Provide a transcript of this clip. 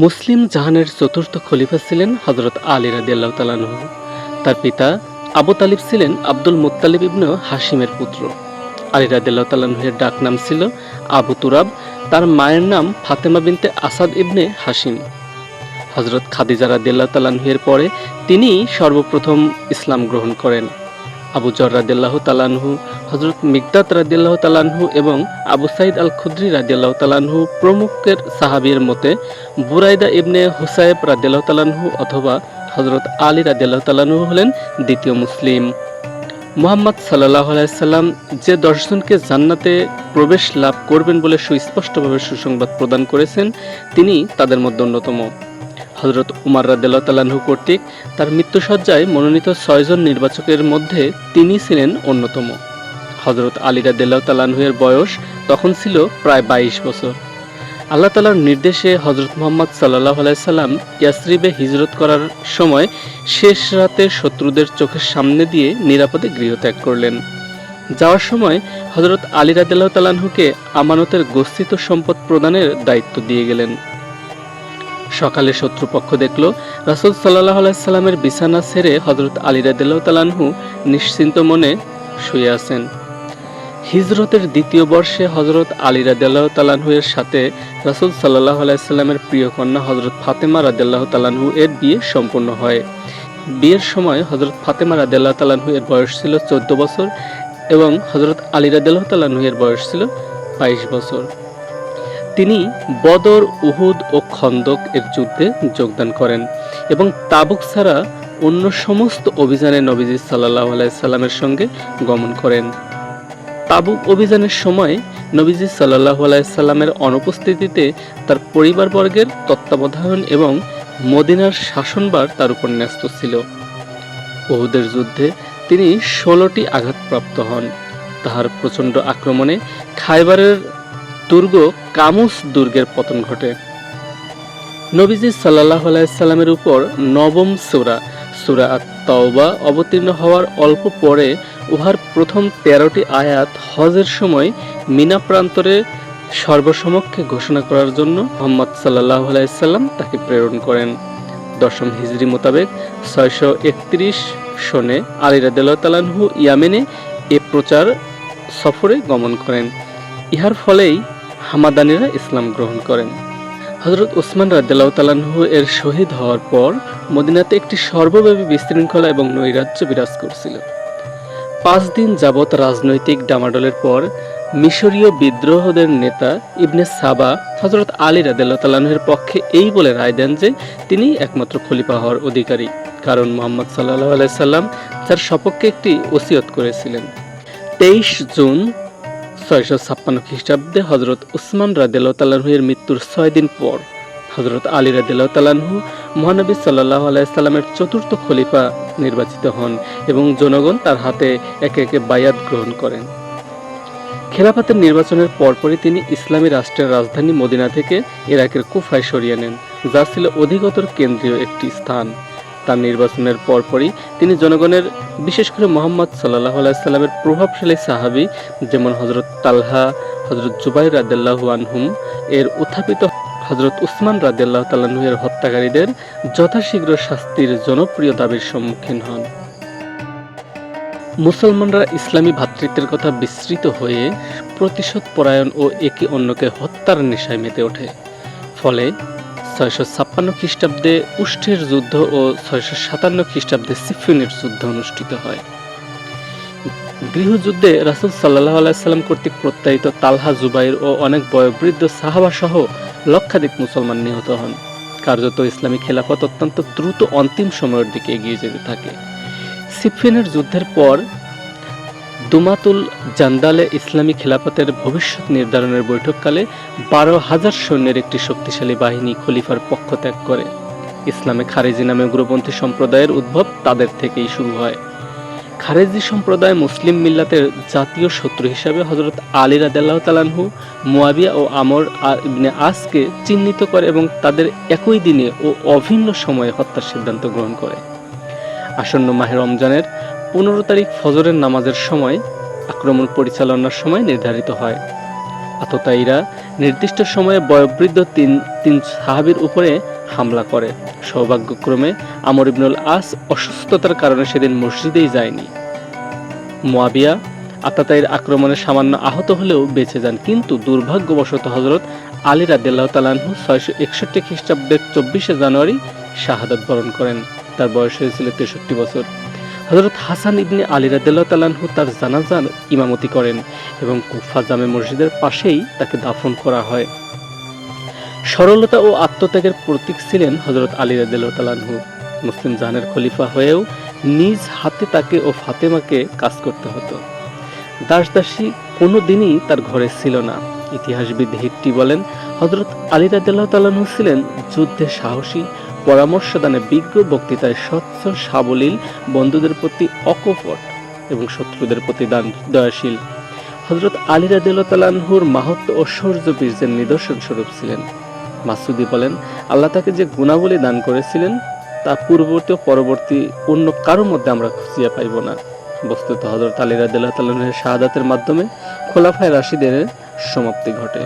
মুসলিম জাহানের চতুর্থ খলিফা ছিলেন হযরত আলী রাদিয়াল্লাহু তাআলা আনহু। তার পিতা আবু তালিব ছিলেন আব্দুল মুত্তালিব ইবনে হাশিমের পুত্র। আলী রাদিয়াল্লাহু তাআলা আনহু এর ডাকনাম ছিল আবু তুরাব। তার মায়ের নাম ফাতেমা বিনতে আসাদ ইবনে হাশিম। হযরত খাদিজা রাদিয়াল্লাহু তাআলা আনহা এর পরে তিনিই সর্বপ্রথম ইসলাম গ্রহণ করেন। আবু যর রাদিয়াল্লাহু তাআলা আনহু, হযরত মিকদাদ রাদিয়াল্লাহু তাআলা আনহু এবং আবু সাঈদ আল খুদরি রাদিয়াল্লাহু তাআলা আনহু প্রমুখের সাহাবীর মতে বুরাইদা ইবনে হুসায়ব রাদিয়াল্লাহু তাআলা আনহু অথবা হযরত আলী রাদিয়াল্লাহু তাআলা আনহু হলেন দ্বিতীয় মুসলিম। মুহাম্মদ সাল্লাল্লাহু আলাইহি সাল্লাম যে 10 জনকে জান্নাতে প্রবেশ লাভ করবেন বলে সুস্পষ্টভাবে সুসংবাদ প্রদান করেছেন, তিনি তাদের মধ্যে অন্যতম। হযরত উমর রাদিয়াল্লাহু তাআলা আনহু কর্তৃক তার মৃত্যুসজ্জায় মনোনীত 6 জন নির্বাচকের মধ্যে তিনি ছিলেন অন্যতম। হযরত আলী রাদিয়াল্লাহু তাআলা আনহু এর বয়স তখন ছিল প্রায় 22 বছর। আল্লাহ তাআলার নির্দেশে হযরত মুহাম্মদ সাল্লাল্লাহু আলাইহি সাল্লাম ইয়াসরিবে হিজরত করার সময় শেষ রাতে শত্রুদের চোখের সামনে দিয়ে নিরাপদে গৃহত্যাগ করলেন। যাওয়ার সময় হযরত আলী রাদিয়াল্লাহু তাআলা আনহুকে আমানতের গচ্ছিত সম্পদ প্রদানের দায়িত্ব দিয়ে গেলেন। সকালে শত্রুপক্ষ দেখল রাসূল সাল্লাল্লাহু আলাইহি সাল্লামের বিছানা ছেড়ে হযরত আলী রাদিয়াল্লাহু তাআলা আনহু নিশ্চিন্ত মনে শুয়ে আছেন। হিজরতের দ্বিতীয় বর্ষে হযরত আলী রাদিয়াল্লাহু তাআলা আনহু এর সাথে রাসূল সাল্লাল্লাহু আলাইহি সাল্লামের প্রিয় কন্যা হযরত ফাতেমা রাদিয়াল্লাহু তাআলা আনহু এর বিয়ে সম্পন্ন হয়। বিয়ের সময় হযরত ফাতেমা রাদিয়াল্লাহু তাআলা আনহু এর বয়স ছিল 14 বছর এবং হযরত আলী রাদিয়াল্লাহু তাআলা আনহু এর বয়স ছিল 22 বছর। তিনি বদর, উহুদ ও খন্দক এর যুদ্ধে যোগদান করেন এবং তাবুক ছাড়া অন্য সমস্ত অভিযানে নবীজি সাল্লাল্লাহু আলাইহি সাল্লামের সঙ্গে গমন করেন। তাবুক অভিযানের সময় নবীজি সাল্লাল্লাহু আলাইহি সাল্লামের অনুপস্থিতিতে তার পরিবারবর্গের তত্ত্বাবধান এবং মদিনার শাসনভার তার উপর ন্যস্ত ছিল। উহুদের যুদ্ধে তিনি 16টি আঘাতপ্রাপ্ত হন। তাহার প্রচণ্ড আক্রমণে খায়বারের দুর্গ কামুস দুর্গের পতন ঘটে। নবীজি সাল্লাল্লাহু আলাইহি সাল্লামের উপর নবম সূরা আত-তাওবা অবতীর্ণ হওয়ার অল্প পরে উহার প্রথম 13টি আয়াত হজের সময় মিনা প্রান্তরে সর্বসমক্ষে ঘোষণা করার জন্য মুহাম্মদ সাল্লাল্লাহু আলাইহি সাল্লাম তাকে প্রেরণ করেন। 10ম হিজরি মোতাবেক 631 সনে আলী রাদিয়াল্লাহু তাআলা আনহু ইয়ামেনে এ প্রচার সফরে গমন করেন। ইহার ফলেই হামাদানিরা ইসলাম গ্রহণ করেন। হযরত ওসমান রাদিয়াল্লাহু তাআলা আনহু এর শহীদ হওয়ার পর মদিনাতে একটি সর্বব্যাপী বিশৃঙ্খলা এবং নৈরাজ্য বিরাজ করছিল। 5 দিন যাবৎ রাজনৈতিক ডামাডোলের পর মিশরীয় বিদ্রোহদের নেতা ইবনে সাবা হযরত আলী রাদিয়াল্লাহু তাআলা আনহু এর পক্ষে এই বলে রায় দেন যে তিনি একমাত্র খলিফা হওয়ার অধিকারী, কারণ মুহাম্মদ সাল্লাল্লাহু আলাইহি সাল্লাম তার সপক্ষে একটি ওসিয়ত করেছিলেন। 23 জুন 656 খ্রিস্টাব্দে হযরত উসমান রাদিয়াল্লাহু তাআলা আনহু এর মৃত্যুর 6 দিন পর হযরত আলী রাদিয়াল্লাহু তাআলা আনহু মহানবী সাল্লাল্লাহু আলাইহি সাল্লামের চতুর্থ খলিফা নির্বাচিত হন এবং জনগণ তার হাতে একে একে বায়াত গ্রহণ করেন। খেলাফতের নির্বাচনের পরপরই তিনি ইসলামী রাষ্ট্রের রাজধানী মদিনা থেকে ইরাকের কুফায় সরিয়ে নেন, যা ছিল অধিকতর কেন্দ্রীয় একটি স্থান। তার নির্বাচনের পরপরই তিনি জনগণের, বিশেষ করে মুহাম্মদ সাল্লাল্লাহু আলাইহি সাল্লামের প্রভাবশালী সাহাবী যেমন হযরত তালহা, হযরত জুবাইর রাদিয়াল্লাহু আনহুম এর উত্থাপিত হযরত উসমান রাদিয়াল্লাহু তাআলা আনহু এর হত্যাকারীদের যথাশীঘ্র শাস্তির জনপ্রিয় দাবির সম্মুখীন হন। মুসলমানরা ইসলামী ভ্রাতৃত্বের কথা বিস্মৃত হয়ে প্রতিশোধ পরায়ণ ও একে অন্যকে হত্যার নেশায় মেতে ওঠে। ফলে 656 খ্রিস্টাব্দে উষ্ঠের যুদ্ধ ও 657 খ্রিস্টাব্দে সিফিনের যুদ্ধ অনুষ্ঠিত হয়। গৃহযুদ্ধে রাসূল সাল্লাল্লাহু আলাইহি সাল্লাম কর্তৃক প্রত্যায়িত তালহা, জুবাইর ও অনেক বয়োবৃদ্ধ সাহাবা সহ লক্ষাধিক মুসলমান নিহত হন। কার্যত ইসলামী খেলাফত অত্যন্ত দ্রুত অন্তিম সময়ের দিকে এগিয়ে যেতে থাকে। সিফিনের যুদ্ধের পর দুমাতুল জান্দালে ইসলামী খেলাফতের ভবিষ্যৎ নির্ধারণের বৈঠককালে 12,000 সৈন্যের একটি শক্তিশালী বাহিনী খলিফার পক্ষ ত্যাগ করে। ইসলামে খারেজি নামে উগ্রপন্থী সম্প্রদায়ের উদ্ভব তাদের থেকেই শুরু হয়। খারেজি সম্প্রদায় মুসলিম মিল্লাতের জাতীয় শত্রু হিসাবে হযরত আলী রাদিয়াল্লাহু তাআলা আনহু, মুয়াবিয়া ও আমর ইবনে আসকে চিহ্নিত করে এবং তাদের একই দিনে ও অভিন্ন সময়ে হত্যার সিদ্ধান্ত গ্রহণ করে। আসন্ন মাহে রমজানের 15 তারিখ ফজরের নামাজের সময় আক্রমণ পরিচালনার সময় নির্ধারিত হয়। আততায়ীরা নির্দিষ্ট সময়ে বয়োবৃদ্ধ তিন তিন সাহাবীর উপরে হামলা করে। সৌভাগ্যক্রমে আমর ইবনুল আস অসুস্থতার কারণে সেদিন মসজিদেই যায়নি। মুয়াবিয়া আততায়ীর আক্রমণে সামান্য আহত হলেও বেঁচে যান, কিন্তু দুর্ভাগ্যবশত হযরত আলী রাদিয়াল্লাহু তাআলা আনহু 661 খ্রিস্টাব্দের 24শে জানুয়ারি শাহাদাত বরণ করেন। তার বয়স হয়েছিল 63 বছর। হযরত হাসান ইবনে আলী রাদিয়াল্লাহু তাআলা আনহু তার জানাজার ইমামতি করেন এবং কুফা জামে মসজিদের পাশেই তাকে দাফন করা হয়। সরলতা ও আত্মত্যাগের প্রতীক ছিলেন হযরত আলী রাদিয়াল্লাহু তাআলা আনহু। মুসলিম জাহানের খলিফা হয়েও নিজ হাতে তাকে ও ফাতেমাকে কাজ করতে হতো। দাসদাসী কোনো দিনই তার ঘরে ছিল না। ইতিহাসবিদ হিট্টি বলেন, হযরত আলী রাদিয়াল্লাহু তাআলা আনহু ছিলেন যুদ্ধে সাহসী, পরামর্শদানে বিজ্ঞ, বক্তৃতায় স্বচ্ছ সাবলীল, বন্ধুদের প্রতি অকপট এবং শত্রুদের প্রতি দয়াশীল। হযরত আলী রাদিয়াল্লাহু তাআলা আনহুর মাহাত্ম্য ও শৌর্য বীর্যের নিদর্শন স্বরূপ ছিলেন। মাসুদি বলেন, আল্লাহ তাকে যে গুণাবলী দান করেছিলেন তা পূর্ববর্তী ও পরবর্তী অন্য কারোর মধ্যে আমরা খুঁজিয়া পাইব না। বস্তুত হযরত আলী রাদিয়াল্লাহু তাআলা আনহুর শাহাদাতের মাধ্যমে খোলাফায়ে রাশিদের সমাপ্তি ঘটে।